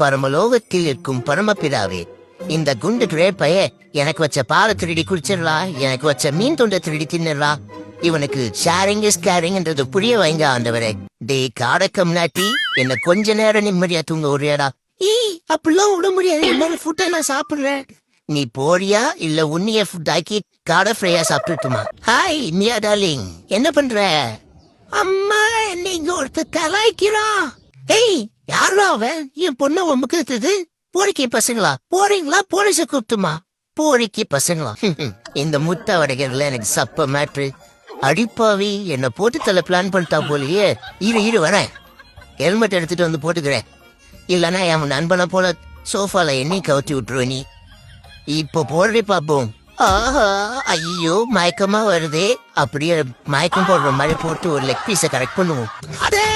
பரமலோகத்தில் இருக்கும் பரமபிதாவே, இந்த குண்டு கிரேப்பைய எனக்கு வச்ச பாலை திருடி குடிச்சிடலாம், எனக்கு வச்ச மீன் துண்டை திருடி தின்னுடலாம். இவனுக்கு ஷேரிங் இஸ் கேரிங்ன்றது புரிய வைங்க ஆண்டவரே. டே காடக்கம் நாட்டி என்ன கொஞ்ச நேரம் நிம்மதியா தூங்க விடுறியாடா? அப்படிலாம் விட முடியாது, என்னோட ஃபுட்டை நான் சாப்பிடுறேன். நீ போறியா இல்ல உன்னிய ஃபுட் ஆக்கி காடை ஃப்ரையா சாப்பிட்டுட்டுமா? ஹாய் மியா டார்லிங், என்ன பண்ற? அம்மா என்ன இங்க ஒருத்தர் கலாய்க்கிறான். ஏய் யாரா அவன்? என் பொண்ணை உமக்குது. போரிக்கை பசங்களா? போறீங்களா? போலீஸ கூப்பிட்டுமா? போரிக்கை பசங்களா? இந்த முட்டை வடைகள்ல எனக்கு சப்ப மேட்ரு. அடிப்பாவி என்ன போட்டு தள்ள பிளான் பண்ணிட்டா போலியே. இரு வரேன், ஹெல்மெட் எடுத்துட்டு வந்து போட்டுக்கிறேன். இல்லன்னா என் நண்பனை போல சோஃபால எண்ணெய் கவுத்தி விட்டுருவ நீ. இப்போ போடுறே பாப்போம். ஆஹா ஐயோ மயக்கமா வருதே. அப்படியே மயக்கம் போடுற மாதிரி போட்டு ஒரு லெக் பீஸ கரெக்ட் பண்ணுவோம். அதே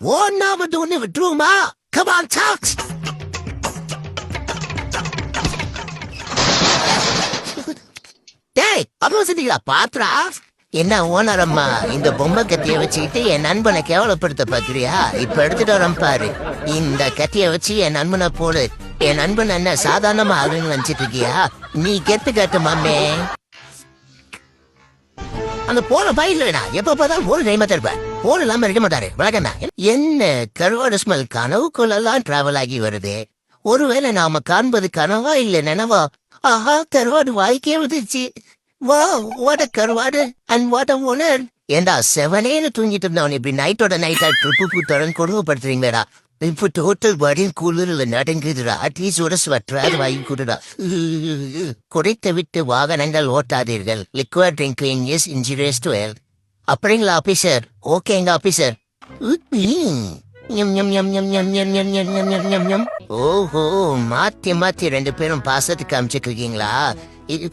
ஒன்னாவது ஒண்ணு விட்டுருவோமா? Come on tax. டேய் அப்போ செஞ்சீங்களா பாத்ரா? என்ன ஓனர் அம்மா, இந்த பொம்மை கத்திய வச்சுக்கிட்டு என் நண்பனை கேவலப்படுத்த பாக்குறியா? இப்ப எடுத்துட்டு வரேன் பாரு. இந்த கத்திய வச்சு என் நண்பனை போடு. என் நண்பன் என்ன சாதாரணமா ஆளுன்னு நினைச்சிட்டு இருக்கியா? நீ கெத்து கட்டு மாமே. அந்த போன பயிலா எப்ப பார்த்தாலும் போன நெய்மா தருப்பேன். போன் இல்லாம இருக்க மாட்டாரு வழக்கம்னா. என்ன கருவாடு ஸ்மெல் கனவுக்குள்ளெல்லாம் டிராவல் ஆகி வருது. ஒருவேளை நாம காண்பது கனவா இல்ல நினைவா? ஆஹா கருவாடு வாய்க்கே வந்துச்சு. வா வாட கருவாடு அண்ட் வாட் அ ஓனர். ஏண்டா செவனேன்னு தூங்கிட்டு இருந்தவன் இப்படி நைட்டோட நைட்டா ட்ரிப்பு தொடர்ந்து கொடுமைப்படுத்துறீங்களா? இப்ப டோட்டல் பாடியும் குளிர்ல நடங்குதுடா. அட்லீஸ்ட் ஒரு ஸ்வெட்டராது வாங்கி கொடுடா. குறைத்து விட்டு வாகனங்கள் ஓட்டாதீர்கள். Liquid drinking is injurious to health. அப்படிங்களா ஆபீசர்? ஓகேங்க ஆபீசர். ஓஹோ மாத்தி மாத்தி ரெண்டு பேரும் பாசத்துக்கு அமைச்சுக்கீங்களா?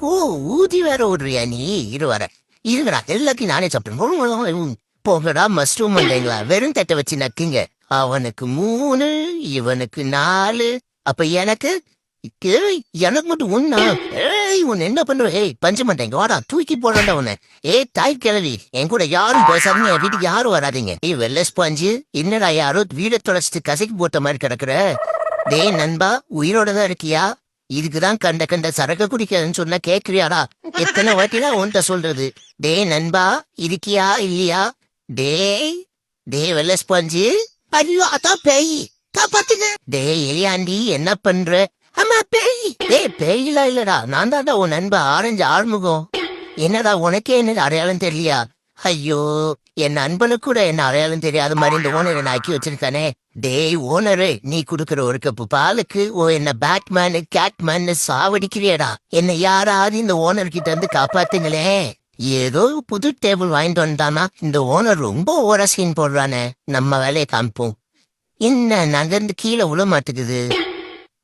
ஓ ஊதி வேற ஓடுறியா நீ? இருவரா எல்லாத்தையும் நானே சாப்பிட்டேன். போங்கடா மஸ்ரூம் வந்தீங்களா? வெறும் தட்டை வச்சு நக்குங்க. அவனுக்கு 3, இவனுக்கு 4, அப்ப எனக்கு மட்டும் ஒண்ணா? உன்னை என்ன பண்ற? பஞ்சு மாட்டேங்க வாடா, தூக்கி போடா உன்னை. தாய் கிழவி, என் கூட யாரும் பேசாதீங்க, என் வீட்டுக்கு யாரும் வராதிங்க. வெள்ள ஸ்பாஞ்சு, என்னடா யாரோ வீட தொலைச்சிட்டு கசக்கி போட்ட மாதிரி கிடக்குற. டே நண்பா, உயிரோட தான் இருக்கியா? இதுக்குதான் கண்ட சரக்கு குடிக்காதுன்னு சொன்னா கேக்குறியாடா? எத்தனை வாட்டிதான் உன்கிட்ட சொல்றது? டே நண்பா இருக்கியா இல்லையா? டே வெள்ள ஸ்பாஞ்சு. ஐயோ அதான் பேய், காப்பாத்துங்க. டே எலியாண்டி என்ன பண்ற? அம்மா பேய். பேயிலா இல்லடா, நான் தான்டா உன் நண்பா ஆரஞ்சு ஆறுமுகம். என்னடா உனக்கே என்ன அடையாளம் தெரியலையா? ஐயோ என் நண்பனுக்கு கூட என்ன அடையாளம் தெரியாத மாதிரி இந்த ஓனரை நான் ஆக்கி வச்சிருக்கானே. டேய் ஓனரு, நீ குடுக்கற ஒரு கப்பு பாலுக்கு என்ன பேட்மேனு கேட்மேன்னு சாவடிக்கிறியடா. என்ன யாராவது இந்த ஓனர் கிட்ட இருந்து காப்பாத்துங்களே. ஏதோ புது டேபிள் வாங்கிட்டு வந்தானா இந்த ஓனர் ரொம்ப ஓவரா சீன் போடுறானே. நம்ம வேலையை காமிப்போம். என்ன நகர்ந்து கீழே விழ மாட்டுக்குது?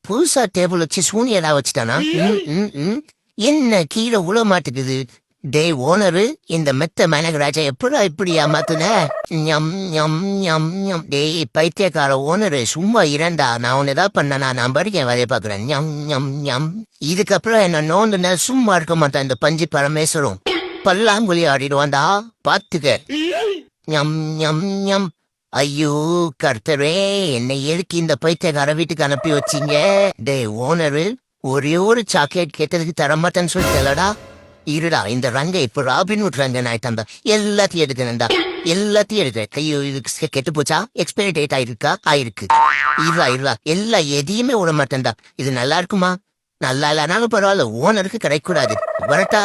புதுசா டேபிள் வச்சு சூனியரா வச்சுட்டானா? என்ன கீழே விழ மாட்டுக்குது? டே ஓனரு, இந்த மெத்த மேனகராஜா எப்படா இப்படி ஏமாத்துன? டேய் பைத்தியக்கார ஓனரு, சும்மா இரண்டா. நான் உன்னை ஏதாவது பண்ணனா? நான் படிக்க வேலையை பாக்குறேன். இதுக்கப்புறம் என்ன நோண்டுன சும்மா இருக்க மாட்டேன். இந்த பஞ்சு பரமேஸ்வரம் பல்லாங்குழி ஆடிடுவான்டா, பாத்துக்க. ஐயோ கர்த்தரே, என்னை எதுக்கு இந்த பைத்தியக்கார வீட்டுக்கு அனுப்பி வச்சீங்க? டே ஓனரு, ஒரே ஒரு சாக்லேட் கேட்டதுக்கு தரமாட்டேன்னு சொல்லிட்டலடா. இருடா, இந்த ரங்க இப்ப ராபின்வுட் ரங்க ஆயிட்டான்டா. எல்லாத்தையும் எடுக்கணும்டா, எல்லாத்தையும் எடுக்க. கையோ இதுக்கு கெட்டு போச்சா? எக்ஸ்பைரி டேட் ஆயிருக்கா? ஆயிருக்கு. இருடா எல்லா எதையுமே விட மாட்டேன்டா. இது நல்லா இருக்குமா? நல்லா இல்லனாலும் பரவாயில்ல, ஓனருக்கு கிடைக்கூடாது. வரட்டா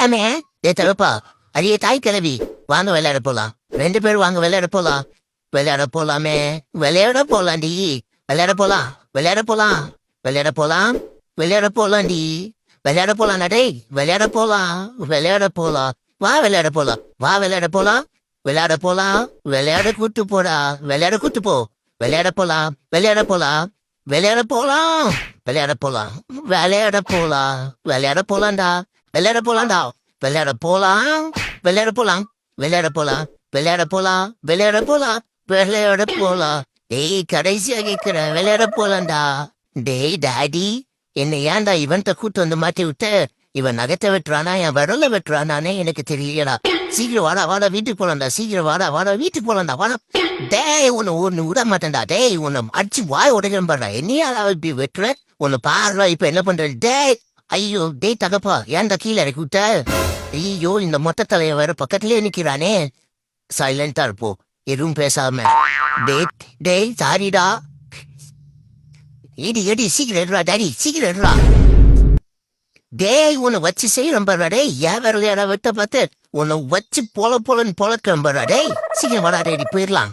அமே. டே தரப்பா, அரிய தாய் கிளவி, வாங்க விளையாட போலாம். 2 பேரும் வாங்க விளையாட போலாம். விளையாட போலாமே, விளையாட போலாண்டி. விளையாட போலாம் விளையாட போலாம் விளையாட போலாம் விளையாட போலாண்டி. விளையாட போலாம் நடே, விளையாட போலாம் விளையாட போலாம். வா விளையாட போலாம், வா விளையாட போலாம். விளையாட போலாம், விளையாட கூட்டு போடா. விளையாட கூட்டு போ. விளையாட போலாம் விளையாட போலாம் விளையாட போலாம் விளையாட போலாம் விளையாட போலாம் விளையாட போலாம்டா. விளையாட போலாம்டா. விளையாட போலாம் விளையாட போலாம் விளையாட போலாம் விளையாட போலாம் விளையாட போலாம் விளையாட போலாம். டேய் கடைசியா கேக்குற, விளையாட போலாம்டா. டேய் டாடி, என்ன ஏன்டா இவன்ட்ட கூட்டு வந்து மாட்டி விட்ட? இவன் நகத்தை வெட்டுறானா என் விரல வெட்டுறானானே எனக்கு தெரியலடா. சீக்கிரம் வாடா வாடா வீட்டுக்கு போலாம்டா, சீக்கிரம் வாடா வாடா வீட்டுக்கு போலாம்டா வாடா. டேய் ஒன்னு விட மாட்டேன்டா, டேய் உன்னை அடிச்சு வாய் உடைக்கிறேன் பாடுறா. என்னையா இப்படி வெட்டுற உன்னை பாடுறா. இப்ப என்ன பண்ற? டேய் ஐயோ டேய் தகப்பா, ஏன்டா கீழே இறக்கி விட்ட? ஐயோ இந்த மொத்த தலைய வேற பக்கத்துலயே நிக்கிறானே. சைலண்டா இருப்போம், எதுவும் பேசாம. டேய் டேய் சாரிடா. ஏடி சீக்கிரம் எடுறா டாடி, சீக்கிரம் எடுறா. டேய் உன்னை வச்சு செய்யறேன் பாருடா. டேய் ஏன் வேற யாரா வெட்ட பார்த்து உன்னை வச்சு பொலன்னு பொழக்கிறேன் பாருடா. டேய் சீக்கிரம் வாடா டேடி போயிடலாம்.